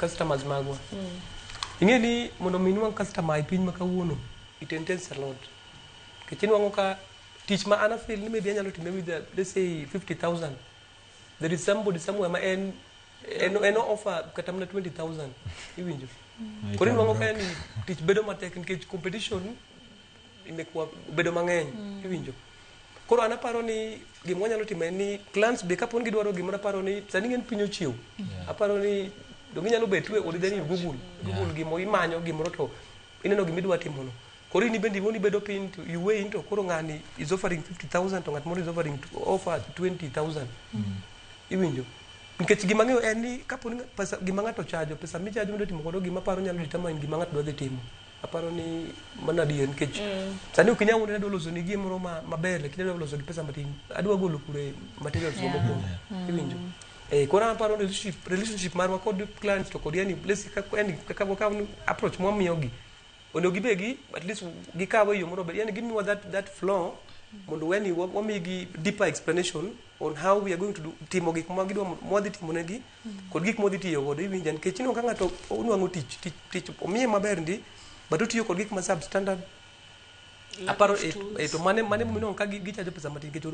customers magwa. Ing'e ni mondo minwang customer e piny ma kawuono it entails a lot. Kichinwango ka tich ma ana feel ni maybe anyalo time with let's say 50,000. There is somebody somewhere ma en offer kata mana 20,000 iwinjo. Koro inwango ka ni tich bedo matek nikech competition imekuwa bedo mang'eny iwinjo. Koro ana paro ni gima wanyalo timo en ni clients be kapon gidwaro gima aparo ni sani ng'en piny ochiew. Aparo ni dongi nyalo bet we or then Google gimo imanyo gimoro to ineno gima idwa timono. Koro ni bendi woni bedo pin to you weigh into koro ng'ani is offering 50,000 to ng'at moro is offering to offer 20,000. Iwinjo. Nikech gima ng'eyo en ni kaponi pesa gima ng'ato chajo pesa michajo mondo timo godo gima paro nyalo determine gima ng'ato dwa timo. Aparo ni mana dier nikech sani ok inyalo ne loso ni gimoro maber lakini adwa loso gi pesa matin. Adwa golo kure materials mokwongo. Iwinjo. Koro aparo relationship marwa kod clients to kod yani place kaka approach mwamiyogi. Onego gibegi at least gikawe yo moro yani give me that flow mondo when you wamigi deeper explanation on how we are going to do timo gik ma gidwa modhi timo negi kod gik modhi tiyo godo iwinja nikech ino ka ng'ato onwang'o tich omiye maber ndi but otiyo kod gik ma substandard aparo to mane mino ka gichajo pesa matin nikech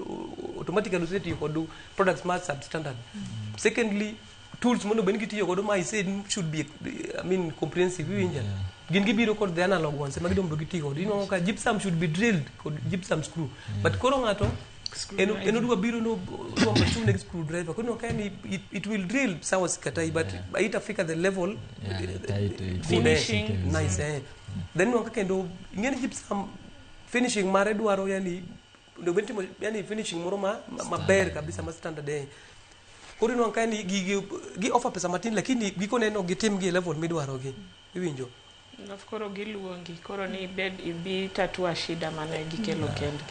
automatically osetiyo kod products ma substandard. Secondly tools mondo ben gitiyo godo ma I said should be comprehensive iwinja. Gin gibiro kod the analog ones ma gidombo gitiyo godo. Ino ka gypsum should be drilled kod gypsum screw. But koro ng'ato eno dwa biro no machine next screwdriver. Koro ka ni it will drill sawa sikatai but itafika the level finishing nice then no kendo ingene gypsum finishing mare dwaro yani ndo bentimo yani finishing moro maber kabisa ma standard koro no ka ni gi offer pesa matin lakini giko neno gitim gi level midwaro gi iwinjo. Of koro giluongi koro ni bed ibi tatua shida mane gikelo kendgi.